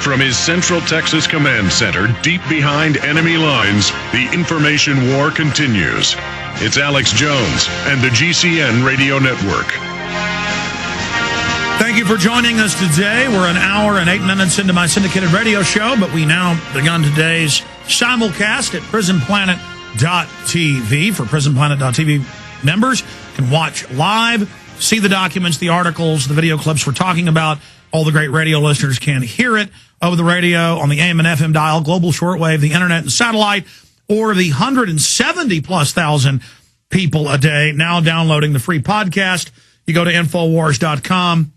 From his Central Texas Command Center, deep behind enemy lines, the information war continues. It's Alex Jones and the GCN Radio Network. Thank you for joining us today. We're an hour and 8 minutes into my syndicated radio show, but we now begun today's simulcast at prisonplanet.tv. For prisonplanet.tv members, you can watch live, see the documents, the articles, the video clips we're talking about. All the great radio listeners can hear it over the radio, on the AM and FM dial, global shortwave, the internet and satellite, or the 170-plus thousand people a day now downloading the free podcast. You go to Infowars.com,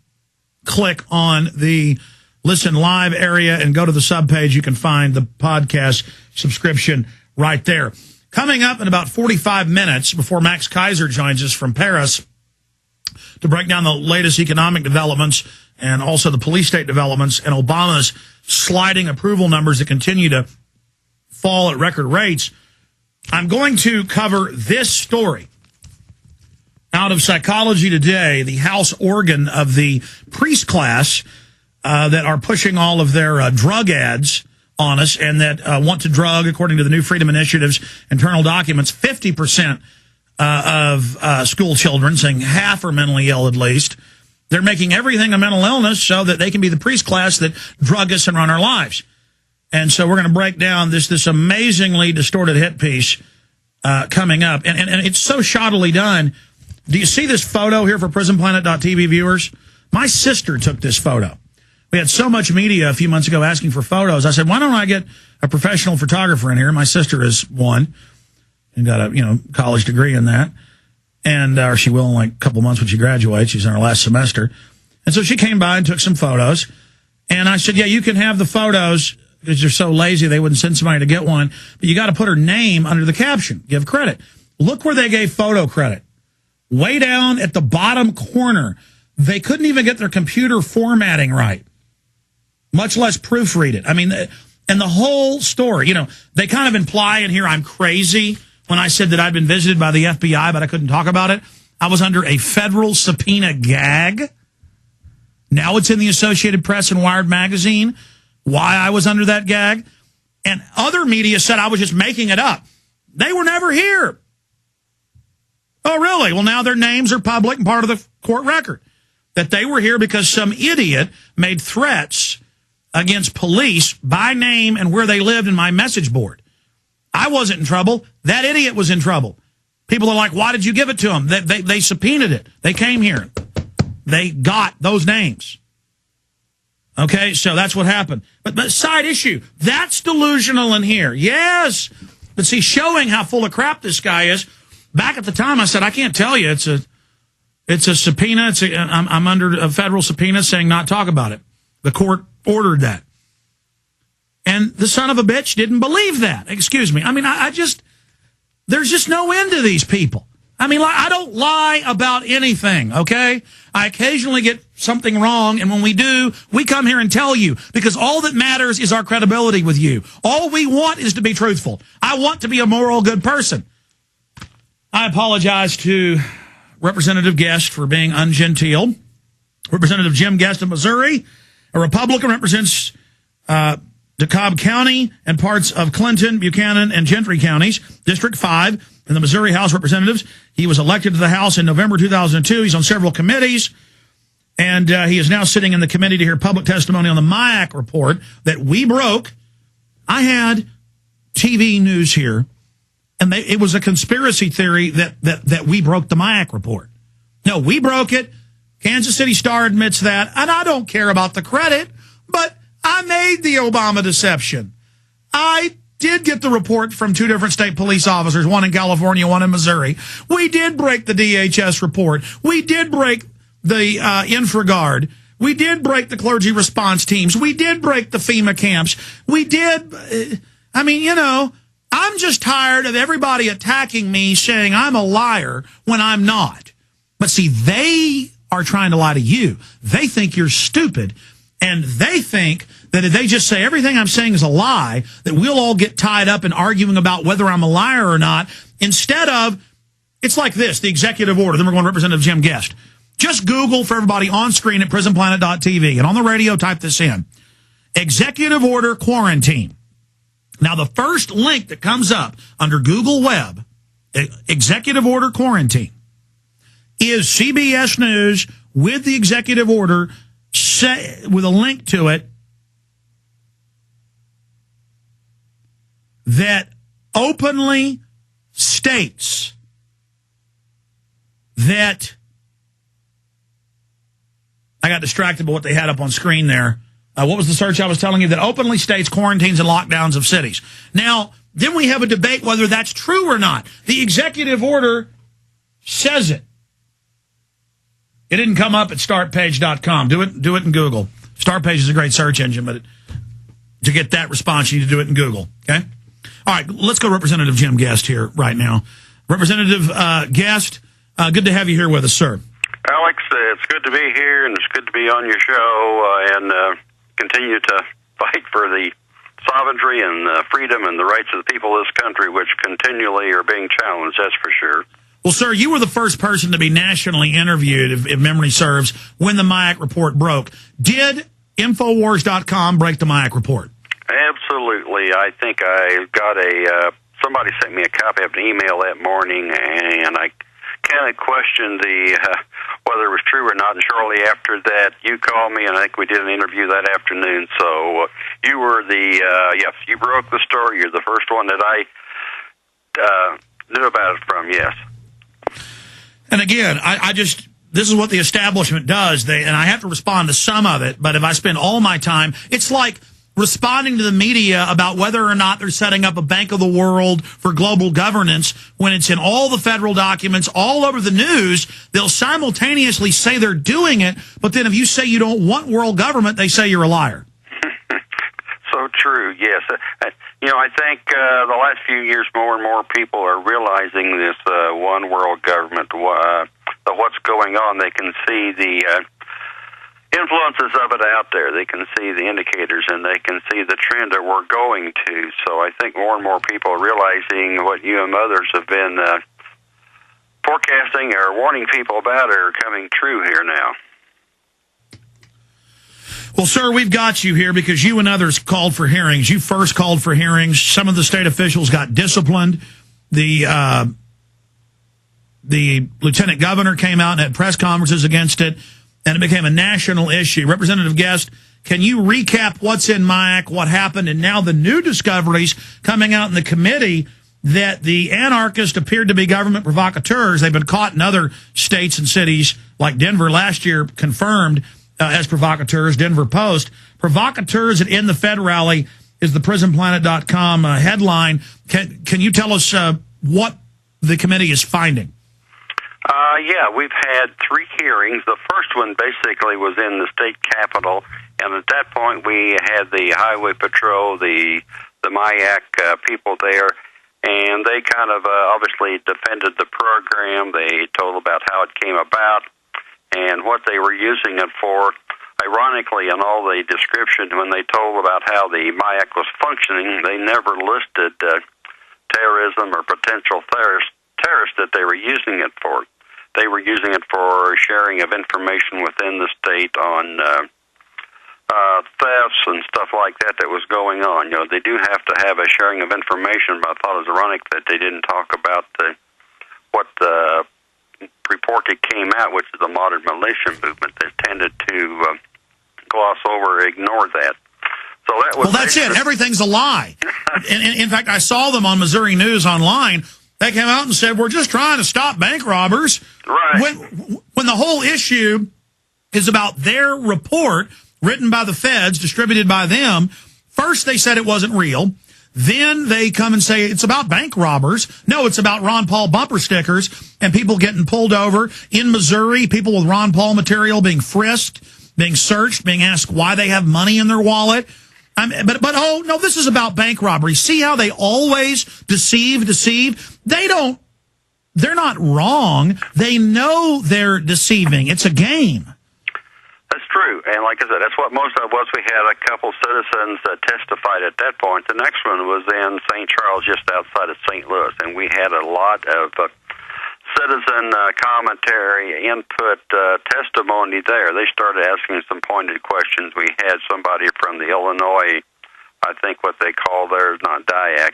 click on the Listen Live area, and go to the subpage. You can find the podcast subscription right there. Coming up in about 45 minutes, before Max Keiser joins us from Paris to break down the latest economic developments and also the police state developments and Obama's sliding approval numbers that continue to fall at record rates, I'm going to cover this story out of Psychology Today, the House organ of the priest class that are pushing all of their drug ads on us and that want to drug, according to the new Freedom Initiative's internal documents, 50% of school children, saying half are mentally ill at least. They're making everything a mental illness so that they can be the priest class that drug us and run our lives. And so we're going to break down this amazingly distorted hit piece coming up. And it's so shoddily done. Do you see this photo here for prisonplanet.tv viewers? My sister took this photo. We had so much media a few months ago asking for photos. I said, why don't I get a professional photographer in here? My sister is one and got a college degree in that. And or she will in like a couple months when she graduates. She's in her last semester. And so she came by and took some photos. And I said, yeah, you can have the photos because you're so lazy they wouldn't send somebody to get one. But you got to put her name under the caption. Give credit. Look where they gave photo credit. Way down at the bottom corner. They couldn't even get their computer formatting right, much less proofread it. I mean, and the whole story, they kind of imply in here I'm crazy when I said that I'd been visited by the FBI, but I couldn't talk about it. I was under a federal subpoena gag. Now it's in the Associated Press and Wired magazine why I was under that gag. And other media said I was just making it up. They were never here. Oh, really? Well, now their names are public and part of the court record. That they were here because some idiot made threats against police by name and where they lived in my message board. I wasn't in trouble. That idiot was in trouble. People are like, why did you give it to them? They subpoenaed it. They came here. They got those names. Okay, so that's what happened. But side issue, that's delusional in here. Yes. But see, showing how full of crap this guy is, back at the time I said, I can't tell you. It's a subpoena. I'm under a federal subpoena saying not talk about it. The court ordered that. And the son of a bitch didn't believe that. Excuse me. I mean, there's just no end to these people. I mean, I don't lie about anything, okay? I occasionally get something wrong, and when we do, we come here and tell you, because all that matters is our credibility with you. All we want is to be truthful. I want to be a moral, good person. I apologize to Representative Guest for being ungenteel. Representative Jim Guest of Missouri, a Republican, represents DeKalb County and parts of Clinton, Buchanan, and Gentry counties, District 5 in the Missouri House of Representatives. He was elected to the House in November 2002. He's on several committees, and he is now sitting in the committee to hear public testimony on the MIAC report that we broke. I had TV news here, and it was a conspiracy theory that we broke the MIAC report. No, we broke it. Kansas City Star admits that, and I don't care about the credit, but I made the Obama deception. I did get the report from two different state police officers, one in California, one in Missouri. We did break the DHS report. We did break the InfraGard. We did break the clergy response teams. We did break the FEMA camps. We did. I'm just tired of everybody attacking me saying I'm a liar when I'm not. But see, they are trying to lie to you. They think you're stupid. And they think that if they just say everything I'm saying is a lie, that we'll all get tied up in arguing about whether I'm a liar or not. Instead of, it's like this, the executive order. Then we're going to Representative Jim Guest. Just Google for everybody on screen at prisonplanet.tv. And on the radio, type this in. executive order quarantine. Now, the first link that comes up under Google Web, executive order quarantine, is CBS News with the executive order with a link to it that openly states that, I got distracted by what they had up on screen there. What was the search I was telling you? That openly states quarantines and lockdowns of cities. Now, then we have a debate whether that's true or not. The executive order says it. It didn't come up at startpage.com. Do it in Google. Startpage is a great search engine, but to get that response, you need to do it in Google. Okay? All right, let's go Representative Jim Guest here right now. Representative Guest, good to have you here with us, sir. Alex, it's good to be here, and it's good to be on your show and continue to fight for the sovereignty and freedom and the rights of the people of this country, which continually are being challenged, that's for sure. Well, sir, you were the first person to be nationally interviewed, if memory serves, when the MIAC report broke. Did Infowars.com break the MIAC report? Absolutely. I think I got somebody sent me a copy of an email that morning, and I kind of questioned whether it was true or not. And shortly after that, you called me, and I think we did an interview that afternoon. So you were yes, you broke the story. You're the first one that I knew about it from, yes. And again, I just, this is what the establishment does. And I have to respond to some of it, but if I spend all my time, it's like responding to the media about whether or not they're setting up a Bank of the World for global governance when it's in all the federal documents, all over the news. They'll simultaneously say they're doing it, but then if you say you don't want world government, they say you're a liar. So true, yes. I think the last few years more and more people are realizing this one world government, what's going on. They can see the influences of it out there. They can see the indicators, and they can see the trend that we're going to. So I think more and more people are realizing what you and others have been forecasting or warning people about are coming true here now. Well, sir, we've got you here because you and others called for hearings. You first called for hearings. Some of the state officials got disciplined. The lieutenant governor came out and had press conferences against it, and it became a national issue. Representative Guest, can you recap what's in MIAC, what happened, and now the new discoveries coming out in the committee that the anarchists appeared to be government provocateurs. They've been caught in other states and cities like Denver last year, confirmed as provocateurs, Denver Post. Provocateurs at In the Fed rally is the PrisonPlanet.com headline. Can you tell us what the committee is finding? Yeah, we've had 3 hearings. The first one basically was in the state capitol, and at that point we had the Highway Patrol, the MIAC people there, and they kind of obviously defended the program. They told about how it came about and what they were using it for. Ironically, in all the description, when they told about how the MIAC was functioning, they never listed terrorism or potential terrorists that they were using it for. They were using it for sharing of information within the state on thefts and stuff like that was going on. They do have to have a sharing of information, but I thought it was ironic that they didn't talk about what the report that came out, which is the modern militia movement, that tended to gloss over or ignore that. So that was well, that's it. Everything's a lie. In fact, I saw them on Missouri News Online. They came out and said, we're just trying to stop bank robbers. Right. When the whole issue is about their report written by the feds, distributed by them, first they said it wasn't real. Then they come and say it's about bank robbers. No, it's about Ron Paul bumper stickers and people getting pulled over. In Missouri, people with Ron Paul material being frisked, being searched, being asked why they have money in their wallet. But oh, no, this is about bank robbery. See how they always deceive? They're not wrong. They know they're deceiving. It's a game. That's true, and like I said, that's what most of it was. We had a couple citizens that testified at that point. The next one was in St. Charles, just outside of St. Louis, and we had a lot of citizen commentary, input, testimony there. They started asking some pointed questions. We had somebody from the Illinois, I think what they call theirs, not DIAC,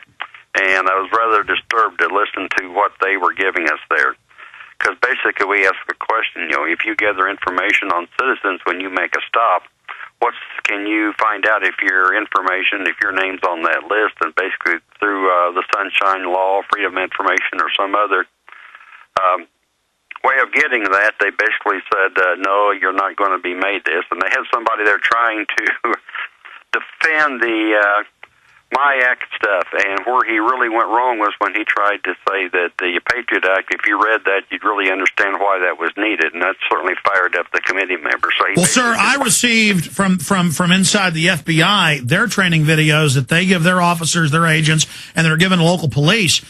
and I was rather disturbed to listen to what they were giving us there. Because basically we asked the question, if you gather information on citizens when you make a stop, can you find out if your name's on that list, and basically through the Sunshine Law, Freedom of Information, or some other way of getting that, they basically said, no, you're not going to be made this. And they had somebody there trying to defend the MIAC stuff, and where he really went wrong was when he tried to say that the Patriot Act, if you read that, you'd really understand why that was needed, and that certainly fired up the committee members. So well, sir, I received from inside the FBI their training videos that they give their officers, their agents, and they're given local police.